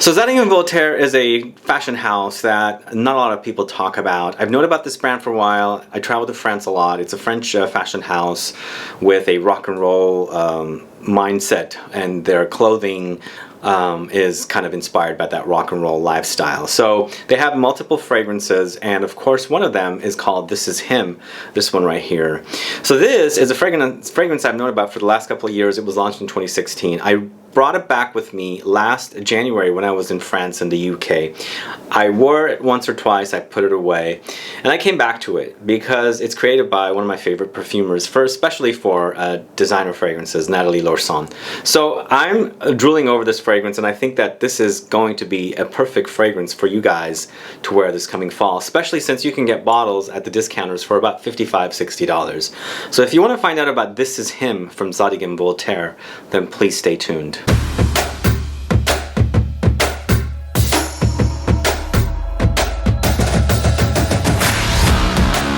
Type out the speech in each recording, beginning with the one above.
So Zadig Voltaire is a fashion house that not a lot of people talk about. I've known about this brand for a while. I travel to France a lot. It's a French fashion house with a rock and roll mindset, and their clothing is kind of inspired by that rock and roll lifestyle. So they have multiple fragrances, and of course one of them is called This Is Him, this one right here. So this is a fragrance I've known about for the last couple of years. It was launched in 2016. I brought it back with me last January when I was in France and the UK. I wore it once or twice, I put it away, and I came back to it because it's created by one of my favorite perfumers, especially for designer fragrances, Nathalie Lorson. So I'm drooling over this fragrance, and I think that this is going to be a perfect fragrance for you guys to wear this coming fall, especially since you can get bottles at the discounters for about $55–$60. So if you want to find out about This Is Him from Zadig Voltaire, then please stay tuned.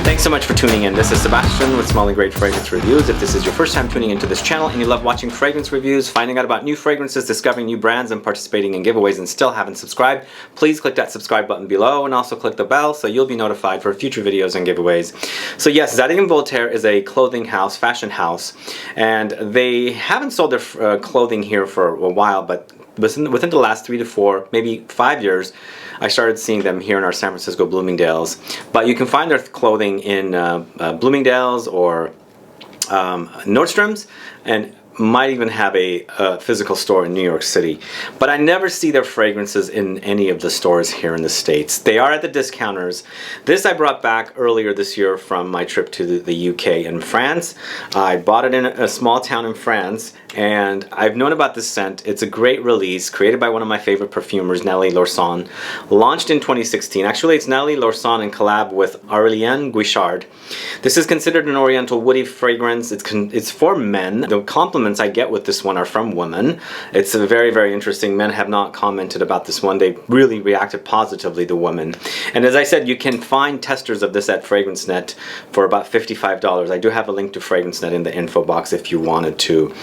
Thanks so much for tuning in. This is Sebastian with Small and Great Fragrance Reviews. If this is your first time tuning into this channel and you love watching fragrance reviews, finding out about new fragrances, discovering new brands, and participating in giveaways and still haven't subscribed, please click that subscribe button below and also click the bell so you'll be notified for future videos and giveaways. So yes, Zadig Voltaire is a clothing house, fashion house, and they haven't sold their clothing here for a while, but within the last 3 to 4, maybe 5 years, I started seeing them here in our San Francisco Bloomingdale's. But you can find their clothing in Bloomingdale's or Nordstrom's, and might even have a physical store in New York City. But I never see their fragrances in any of the stores here in the States. They are at the discounters. This I brought back earlier this year from my trip to the UK and France. I bought it in a small town in France, and I've known about this scent. It's a great release created by one of my favorite perfumers, Nathalie Lorson. Launched in 2016. Actually, it's Nathalie Lorson in collab with Aurelien Guichard. This is considered an Oriental woody fragrance. It's for men. The compliments I get with this one are from women. It's a very, very interesting. Men have not commented about this one. They really reacted positively to women. And as I said, you can find testers of this at FragranceNet for about $55. I do have a link to FragranceNet in the info box if you wanted to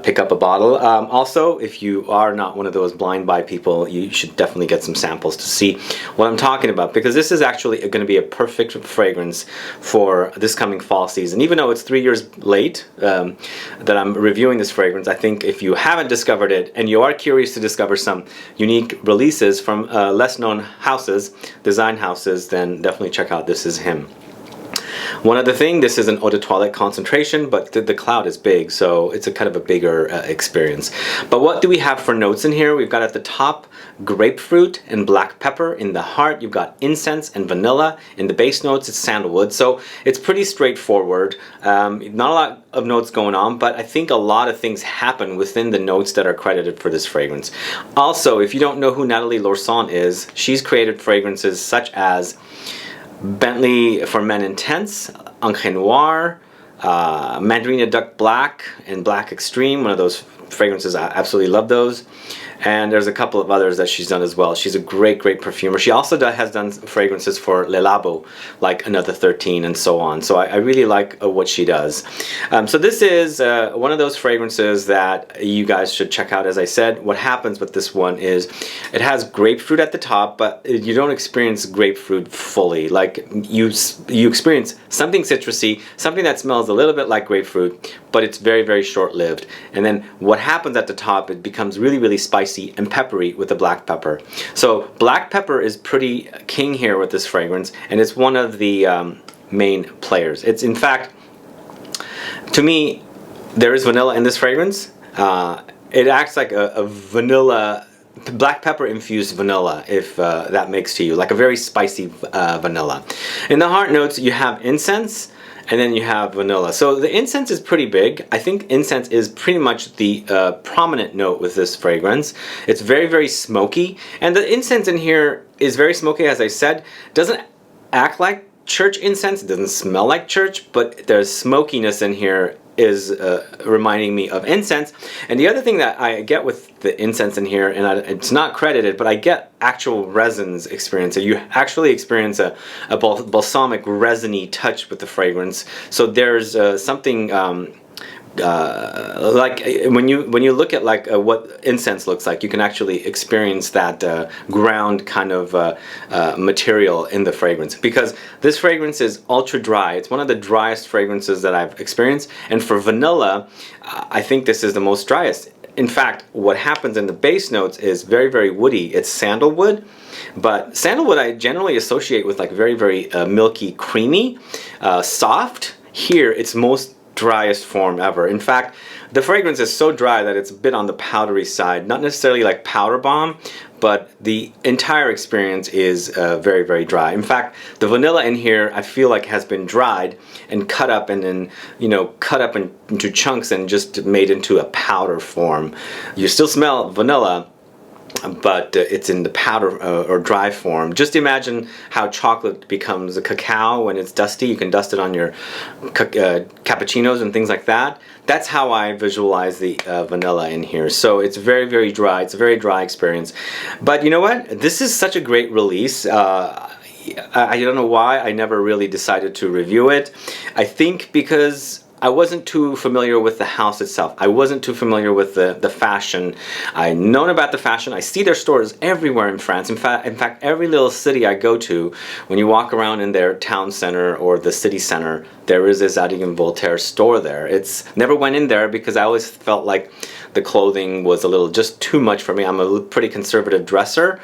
pick up a bottle. Also, if you are not one of those blind buy people, you should definitely get some samples to see what I'm talking about, because this is actually going to be a perfect fragrance for this coming fall season. Even though it's 3 years late that I'm reviewing this fragrance, I think if you haven't discovered it and you are curious to discover some unique releases from less known houses, design houses, then definitely check out This Is Him. One other thing, this is an Eau De Toilette Concentration, but the cloud is big, so it's a kind of a bigger experience. But what do we have for notes in here? We've got at the top grapefruit and black pepper. In the heart, you've got incense and vanilla. In the base notes, it's sandalwood. So it's pretty straightforward. Not a lot of notes going on, but I think a lot of things happen within the notes that are credited for this fragrance. Also, if you don't know who Nathalie Lorson is, she's created fragrances such as Bentley for Men Intense, Encre Noir, Mandarina Duck Black, and Black Extreme, one of those fragrances. I absolutely love those. And there's a couple of others that she's done as well. She's a great, great perfumer. She also has done fragrances for Le Labo, like Another 13 and so on. So I really like what she does. So this is one of those fragrances that you guys should check out. As I said, what happens with this one is it has grapefruit at the top, but you don't experience grapefruit fully. Like you experience something citrusy, something that smells a little bit like grapefruit, but it's very, very short-lived. And then what happens at the top, it becomes really, really spicy and peppery with the black pepper. So black pepper is pretty king here with this fragrance, and it's one of the main players. It's, in fact, to me, there is vanilla in this fragrance. It acts like a vanilla, black pepper infused vanilla, if that makes to you, like a very spicy vanilla. In the heart notes, you have incense, and then you have vanilla. So the incense is pretty big. I think incense is pretty much the prominent note with this fragrance. It's very, very smoky. And the incense in here is very smoky, as I said. Doesn't act like church incense. It doesn't smell like church, but there's smokiness in here is reminding me of incense. And the other thing that I get with the incense in here, and it's not credited, but I get actual resins experience. So you actually experience a balsamic resiny touch with the fragrance. So there's something like when you look at like what incense looks like, you can actually experience that ground kind of material in the fragrance, because this fragrance is ultra dry. It's one of the driest fragrances that I've experienced, and for vanilla, I think this is the most driest. In fact, what happens in the base notes is very, very woody. It's sandalwood, but sandalwood I generally associate with like very, very milky, creamy, soft. Here, it's most driest form ever. In fact, the fragrance is so dry that it's a bit on the powdery side, not necessarily like powder bomb, but the entire experience is very, very dry. In fact, the vanilla in here I feel like has been dried and cut up, and then, you know, cut up into chunks and just made into a powder form. You still smell vanilla, but it's in the powder or dry form. Just imagine how chocolate becomes a cacao when it's dusty. You can dust it on your cappuccinos and things like that. That's how I visualize the vanilla in here. So it's very, very dry. It's a very dry experience. But you know what? This is such a great release. I don't know why I never really decided to review it. I think because I wasn't too familiar with the house itself. I wasn't too familiar with the fashion. I've known about the fashion. I see their stores everywhere in France. In fact, every little city I go to, when you walk around in their town center or the city center, there is a Zadig Voltaire store there. It's never went in there because I always felt like the clothing was a little just too much for me. I'm a pretty conservative dresser,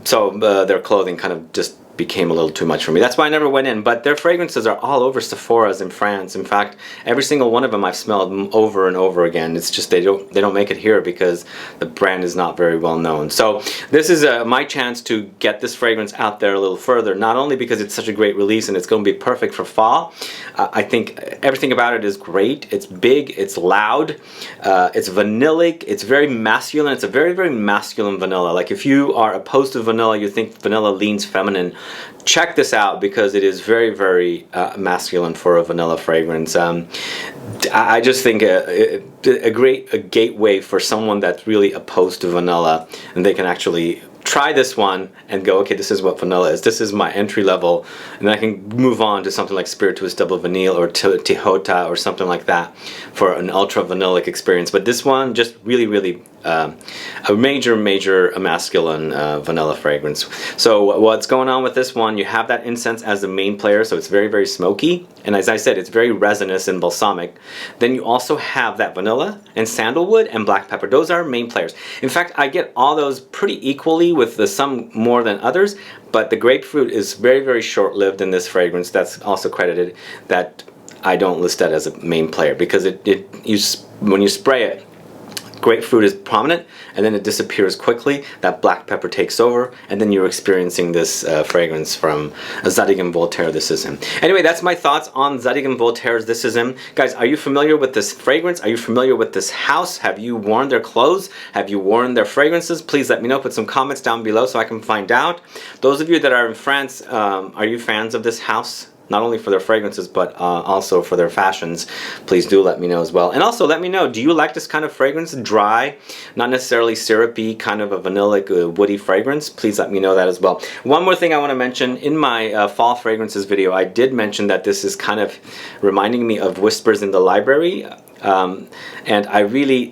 so their clothing kind of just became a little too much for me. That's why I never went in. But their fragrances are all over Sephora's in France. In fact, every single one of them I've smelled over and over again. It's just they don't make it here because the brand is not very well known. So this is my chance to get this fragrance out there a little further, not only because it's such a great release and it's going to be perfect for fall. I think everything about it is great. It's big, it's loud, it's vanillic, it's very masculine. It's a very, very masculine vanilla. Like if you are opposed to vanilla, you think vanilla leans feminine, check this out because it is very, very masculine for a vanilla fragrance. I just think a great gateway for someone that's really opposed to vanilla, and they can actually try this one and go, okay, this is what vanilla is. This is my entry level, and then I can move on to something like Spirituous Double Vanille or Tejota or something like that for an ultra vanillic experience. But this one, just really, really a major masculine vanilla fragrance. So what's going on with this one? You have that incense as the main player, so it's very, very smoky, and as I said, it's very resinous and balsamic. Then you also have that vanilla and sandalwood and black pepper. Those are main players. In fact, I get all those pretty equally, with some more than others, but the grapefruit is very, very short-lived in this fragrance. That's also credited, that I don't list that as a main player because when you spray it, grapefruit is prominent and then it disappears quickly. That black pepper takes over, and then you're experiencing this fragrance from Zadig Voltaire. This is him. Anyway, that's my thoughts on Zadig Voltaire's This Is Him. Guys, are you familiar with this fragrance? Are you familiar with this house? Have you worn their clothes? Have you worn their fragrances? Please let me know. Put some comments down below so I can find out. Those of you that are in France, are you fans of this house? Not only for their fragrances, but also for their fashions. Please do let me know as well. And also let me know, do you like this kind of fragrance? Dry, not necessarily syrupy, kind of a vanillic, woody fragrance? Please let me know that as well. One more thing I want to mention, in my fall fragrances video, I did mention that this is kind of reminding me of Whispers in the Library. And I really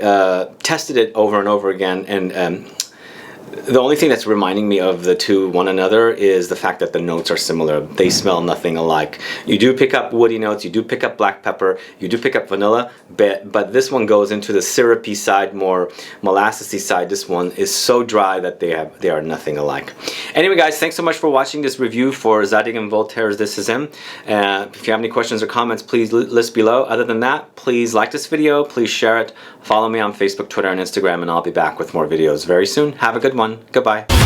tested it over and over again, and the only thing that's reminding me of the two one another is the fact that the notes are similar. They smell nothing alike. You do pick up woody notes, you do pick up black pepper, you do pick up vanilla, but this one goes into the syrupy side, more molassesy side. This one is so dry that they are nothing alike. Anyway, guys, thanks so much for watching this review for Zadig Voltaire's This Is Him. If you have any questions or comments, please list below. Other than that, please like this video, please share it, follow me on Facebook, Twitter, and Instagram, and I'll be back with more videos very soon. Have a good one. Goodbye.